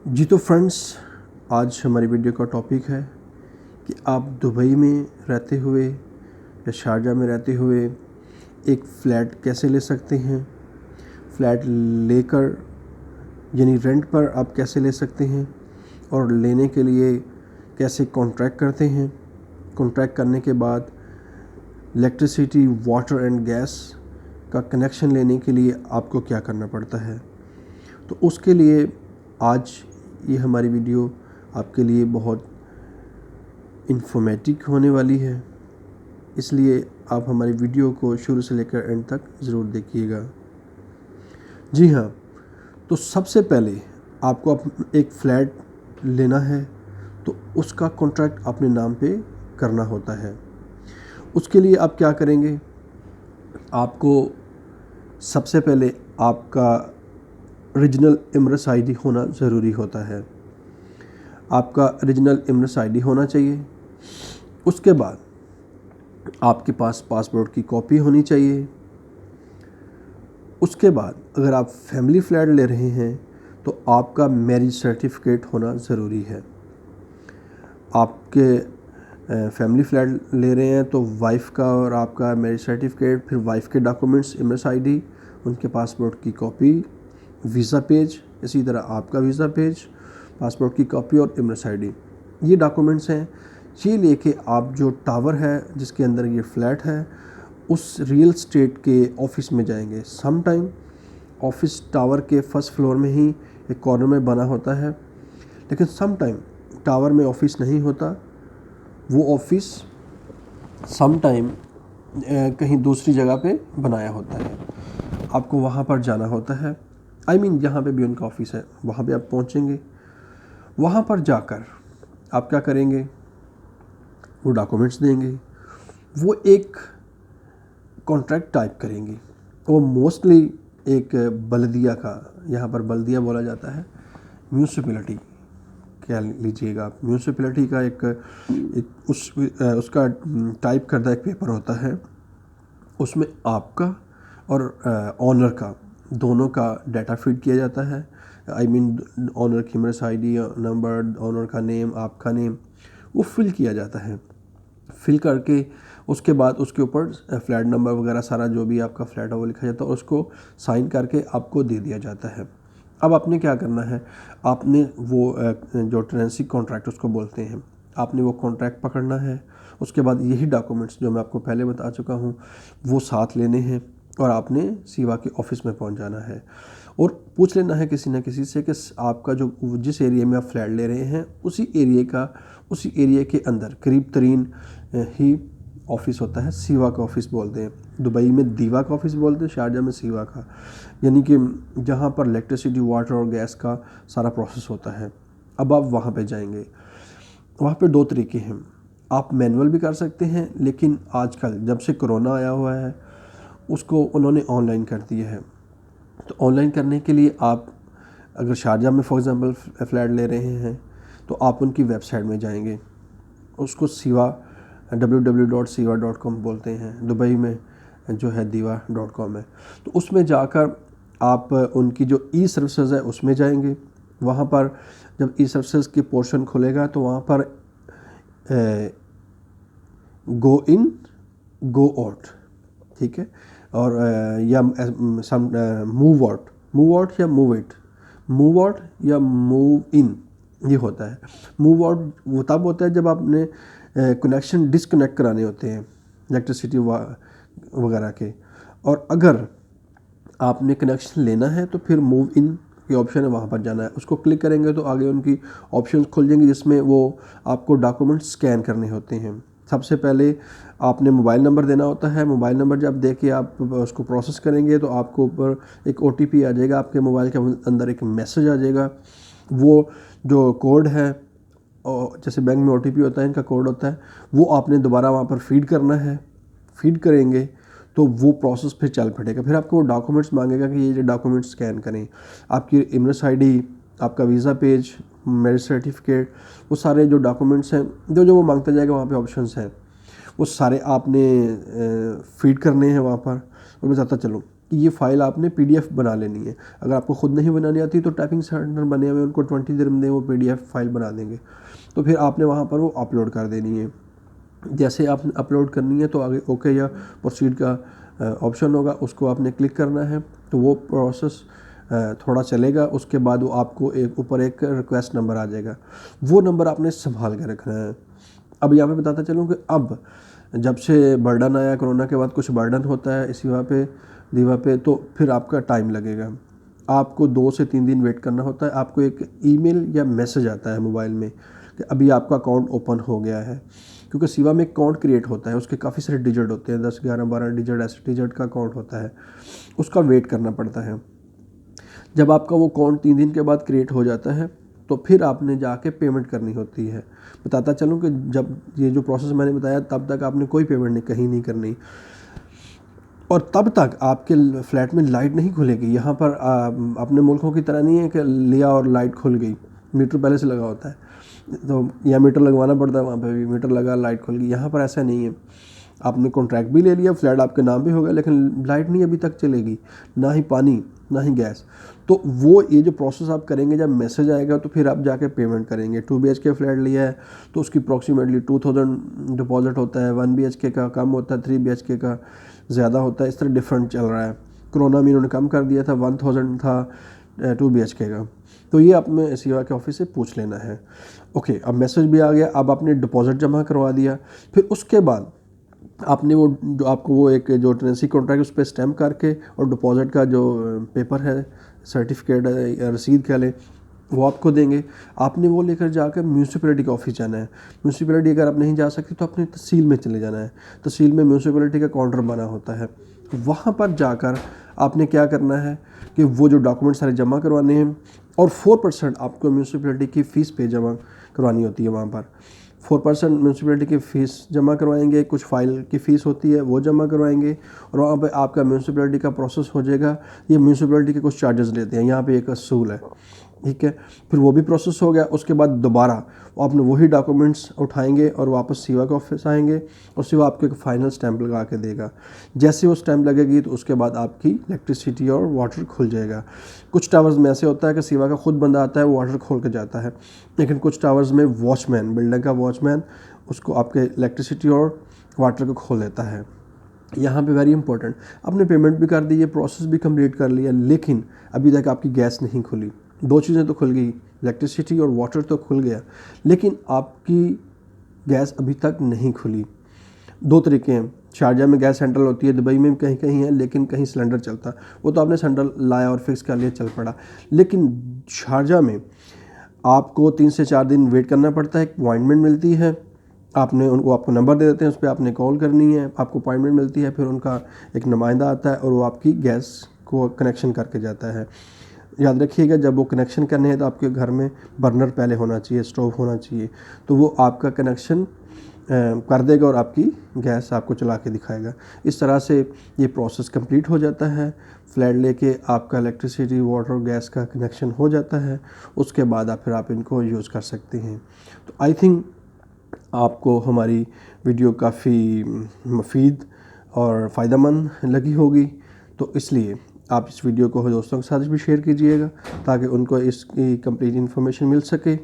जी तो फ्रेंड्स, आज हमारी वीडियो का टॉपिक है कि आप दुबई में रहते हुए या शारजा में रहते हुए एक फ़्लैट कैसे ले सकते हैं। फ़्लैट लेकर यानी रेंट पर आप कैसे ले सकते हैं और लेने के लिए कैसे कॉन्ट्रैक्ट करते हैं। कॉन्ट्रैक्ट करने के बाद इलेक्ट्रिसिटी, वाटर एंड गैस का कनेक्शन लेने के लिए आपको क्या करना पड़ता है। तो उसके लिए आज ये हमारी वीडियो आपके लिए बहुत इन्फॉर्मेटिव होने वाली है, इसलिए आप हमारी वीडियो को शुरू से लेकर एंड तक ज़रूर देखिएगा। जी हाँ, तो सबसे पहले आपको एक फ़्लैट लेना है तो उसका कॉन्ट्रैक्ट अपने नाम पे करना होता है। उसके लिए आप क्या करेंगे, आपको सबसे पहले आपका ओरिजिनल इमरस आईडी होना ज़रूरी होता है। आपका ओरिजिनल इमरस आईडी होना चाहिए। उसके बाद आपके पास पासपोर्ट की कॉपी होनी चाहिए। उसके बाद अगर आप फैमिली फ़्लैट ले रहे हैं तो आपका मैरिज सर्टिफिकेट होना ज़रूरी है। आपके फैमिली फ़्लैट ले रहे हैं तो वाइफ का और आपका मैरिज सर्टिफिकेट, फिर वाइफ के डॉक्यूमेंट्स, इमरस आईडी, उनके पासपोर्ट की कॉपी, वीज़ा पेज, इसी तरह आपका वीज़ा पेज, पासपोर्ट की कॉपी और इमरस आईडी, ये डॉक्यूमेंट्स हैं। ये लेके आप जो टावर है जिसके अंदर ये फ़्लैट है उस रियल स्टेट के ऑफिस में जाएंगे। सम टाइम ऑफिस टावर के फर्स्ट फ्लोर में ही एक कॉर्नर में बना होता है, लेकिन सम टाइम टावर में ऑफिस नहीं होता। वो ऑफिस सम टाइम कहीं दूसरी जगह पे बनाया होता है। आपको वहाँ पर जाना होता है। जहाँ पे भी उनका ऑफिस है वहाँ पे आप पहुँचेंगे। वहाँ पर जाकर आप क्या करेंगे, वो डॉक्यूमेंट्स देंगे, वो एक कॉन्ट्रैक्ट टाइप करेंगे। वो मोस्टली एक बल्दिया का, यहाँ पर बल्दिया बोला जाता है, म्यूनसिपैलिटी क्या लीजिएगा आप, म्यूनसिपैलिटी का एक उसका टाइप करदा एक पेपर होता है। उसमें आपका और ऑनर का दोनों का डाटा फीड किया जाता है। ऑनर की इमरस आईडी नंबर, ऑनर का नेम, आपका नेम, वो फिल किया जाता है। फिल करके उसके बाद उसके ऊपर फ्लैट नंबर वगैरह सारा जो भी आपका फ्लैट है वो लिखा जाता है और उसको साइन करके आपको दे दिया जाता है। अब आपने क्या करना है, आपने वो जो टेनेंसी कॉन्ट्रैक्ट उसको बोलते हैं, आपने वो कॉन्ट्रैक्ट पकड़ना है। उसके बाद यही डॉक्यूमेंट्स जो मैं आपको पहले बता चुका हूँ वो साथ लेने हैं और आपने सीवा के ऑफिस में पहुँच जाना है और पूछ लेना है किसी न किसी से कि आपका जो जिस एरिया में आप फ्लैट ले रहे हैं उसी एरिया के अंदर करीब तरीन ही ऑफिस होता है। सीवा का ऑफिस बोलते हैं, दुबई में दीवा का ऑफिस बोलते हैं, शारजा में सीवा का, यानी कि जहाँ पर इलेक्ट्रिसिटी, वाटर और गैस का सारा प्रोसेस होता है। अब आप वहाँ पे जाएंगे। वहाँ पे दो तरीके हैं, आप मैनुअल भी कर सकते हैं, लेकिन आजकल जब से कोरोना आया हुआ है उसको उन्होंने ऑनलाइन कर दिया है। तो ऑनलाइन करने के लिए आप अगर शारजा में फॉर एग्ज़ाम्पल फ़्लैट ले रहे हैं तो आप उनकी वेबसाइट में जाएंगे, उसको सीवा www.siva.com बोलते हैं, दुबई में जो है diva.com है। तो उसमें जाकर आप उनकी जो ई सर्विसेज है उसमें जाएंगे। वहाँ पर जब ई सर्विसेज की पोर्शन खुलेगा तो वहाँ पर गो इन गो आउट, ठीक है, और या मूव आउट या मूव इट, मूव आउट या मूव इन, ये होता है। मूव आउट वो तब होता है जब आपने कनेक्शन डिसकनेक्ट कराने होते हैं इलेक्ट्रिसिटी वगैरह के, और अगर आपने कनेक्शन लेना है तो फिर मूव इन की ऑप्शन है, वहाँ पर जाना है। उसको क्लिक करेंगे तो आगे उनकी ऑप्शंस खुल जाएंगी जिसमें वो आपको डॉक्यूमेंट्स स्कैन करने होते हैं। सबसे पहले आपने मोबाइल नंबर देना होता है। मोबाइल नंबर जब दे के आप उसको प्रोसेस करेंगे तो आपको ऊपर एक OTP आ जाएगा, आपके मोबाइल के अंदर एक मैसेज आ जाएगा। वो जो कोड है, और जैसे बैंक में OTP होता है, इनका कोड होता है, वो आपने दोबारा वहाँ पर फीड करना है। फीड करेंगे तो वो प्रोसेस फिर चल पड़ेगा। फिर आपको डॉक्यूमेंट्स मांगेगा कि ये जो डॉक्यूमेंट्स स्कैन करें, आपकी इमरस आईडी, आपका वीज़ा पेज, मैरिज सर्टिफिकेट, वो सारे जो डॉक्यूमेंट्स हैं जो वो मांगता जाएगा, वहाँ पे ऑप्शंस हैं, वो सारे आपने फीड करने हैं वहाँ पर। और मैं बताता चलूँ, कि ये फ़ाइल आपने PDF बना लेनी है। अगर आपको ख़ुद नहीं बनानी आती तो टाइपिंग सेंटर बने हुए, उनको 20 दिरहम दें, वो PDF फ़ाइल बना देंगे। तो फिर आपने वहाँ पर वो अपलोड कर देनी है। जैसे आपने अपलोड करनी है तो आगे ओके या प्रोसीड का ऑप्शन होगा, उसको आपने क्लिक करना है। तो वो प्रोसेस थोड़ा चलेगा, उसके बाद वो आपको एक ऊपर एक रिक्वेस्ट नंबर आ जाएगा, वो नंबर आपने संभाल के रखना है। अब यहाँ पे बताता चलूँ कि अब जब से बर्डन आया कोरोना के बाद, कुछ बर्डन होता है इस दीवा पे, तो फिर आपका टाइम लगेगा। आपको 2 से 3 दिन वेट करना होता है। आपको एक ईमेल या मैसेज आता है मोबाइल में कि अभी आपका अकाउंट ओपन हो गया है, क्योंकि सिवा में अकाउंट क्रिएट होता है, उसके काफ़ी सारे डिजिट होते हैं, 10, 11, 12 डिजिट, ऐसे डिजिट का अकाउंट होता है, उसका वेट करना पड़ता है। जब आपका वो अकाउंट 3 दिन के बाद क्रिएट हो जाता है तो फिर आपने जाके पेमेंट करनी होती है। बताता चलूँ कि जब ये जो प्रोसेस मैंने बताया तब तक आपने कोई पेमेंट कहीं नहीं करनी, और तब तक आपके फ्लैट में लाइट नहीं खुलेगी। यहाँ पर अपने मुल्कों की तरह नहीं है कि लिया और लाइट खुल गई, मीटर पहले से लगा होता है, तो या मीटर लगवाना पड़ता है, वहाँ पे भी मीटर लगा लाइट खुल गई। यहाँ पर ऐसा नहीं है, आपने कॉन्ट्रैक्ट भी ले लिया, फ्लैट आपके नाम भी हो गया, लेकिन लाइट नहीं अभी तक चलेगी, ना ही पानी, ना ही गैस। तो वो ये जो प्रोसेस आप करेंगे, जब मैसेज आएगा तो फिर आप जाके पेमेंट करेंगे। 2 BHK फ्लैट लिया है तो उसकी अप्रॉक्सीमेटली 2000 डिपॉजिट होता है, 1 BHK का कम होता है, 3 BHK का ज़्यादा होता है, इस तरह डिफरेंट चल रहा है। कोरोना में इन्होंने कम कर दिया था, 1000 था 2 BHK का। तो ये आपने सिवा के ऑफिस से पूछ लेना है। ओके, अब मैसेज भी आ गया, अब आपने डिपॉजिट जमा करवा दिया, फिर उसके बाद आपने वो जो आपको वो एक जो टेनेंसी कॉन्ट्रैक्ट उस पर स्टैम्प करके और डिपॉजिट का जो पेपर है, सर्टिफिकेट है या रसीद कह लें, वो आपको देंगे। आपने वो लेकर जाकर म्यूनसिपैलिटी का ऑफिस जाना है। म्यूनसिपैलिटी अगर आप नहीं जा सकते तो अपनी तहसील में चले जाना है। तहसील में म्यूनसिपैलिटी का काउंटर बना होता है, वहाँ पर जाकर आपने क्या करना है कि वो जो डॉक्यूमेंट सारे जमा करवाने हैं, और 4% आपको म्यूनसिपैलिटी की फ़ीस पे जमा करवानी होती है। वहाँ पर 4% म्यूनसिपैलिटी की फ़ीस जमा करवाएंगे, कुछ फ़ाइल की फ़ीस होती है वो जमा करवाएंगे, और वहाँ पे आपका म्यूनसिपैलिटी का प्रोसेस हो जाएगा। ये म्यूनसिपैलिटी के कुछ चार्जेस लेते हैं, यहाँ पे एक असूल है, ठीक है। फिर वो भी प्रोसेस हो गया, उसके बाद दोबारा आपने वही डॉक्यूमेंट्स उठाएंगे और वापस सिवा के ऑफिस आएंगे, और सिवा आपको एक फ़ाइनल स्टैंप लगा के देगा। जैसे वो स्टैंप लगेगी तो उसके बाद आपकी इलेक्ट्रिसिटी और वाटर खुल जाएगा। कुछ टावर्स में ऐसे होता है कि सिवा का खुद बंदा आता है, वो वाटर खोल के जाता है, लेकिन कुछ टावर्स में वॉचमैन, बिल्डिंग का वॉचमैन उसको आपके इलेक्ट्रिसिटी और वाटर को खोल देता है। यहाँ पे वेरी इंपॉर्टेंट, आपने पेमेंट भी कर दी, ये प्रोसेस भी कंप्लीट कर लिया, लेकिन अभी तक आपकी गैस नहीं खुली। 2 चीज़ें तो खुल गई, इलेक्ट्रिसिटी और वाटर तो खुल गया, लेकिन आपकी गैस अभी तक नहीं खुली। 2 तरीके हैं, शारजा में गैस सेंट्रल होती है, दुबई में कहीं कहीं है, लेकिन कहीं सिलेंडर चलता, वो तो आपने सिलेंडर लाया और फिक्स कर लिया, चल पड़ा। लेकिन शारजा में आपको 3 से 4 दिन वेट करना पड़ता है, एक अपॉइंटमेंट मिलती है, आपने उनको आपको नंबर दे देते हैं, उस पर आपने कॉल करनी है, आपको अपॉइंटमेंट मिलती है, फिर उनका एक नुमाइंदा आता है और वो आपकी गैस को कनेक्शन करके जाता है। याद रखिएगा, जब वो कनेक्शन करने हैं तो आपके घर में बर्नर पहले होना चाहिए, स्टोव होना चाहिए, तो वो आपका कनेक्शन कर देगा और आपकी गैस आपको चला के दिखाएगा। इस तरह से ये प्रोसेस कंप्लीट हो जाता है। फ्लैट लेके आपका इलेक्ट्रिसिटी, वाटर, गैस का कनेक्शन हो जाता है, उसके बाद आप इनको यूज़ कर सकते हैं। तो आई थिंक आपको हमारी वीडियो काफ़ी मुफीद और फ़ायदेमंद लगी होगी, तो इसलिए आप इस वीडियो को दोस्तों के साथ भी शेयर कीजिएगा ताकि उनको इसकी कंप्लीट इन्फॉर्मेशन मिल सके।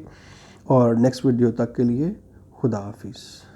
और नेक्स्ट वीडियो तक के लिए खुदा हाफिज़।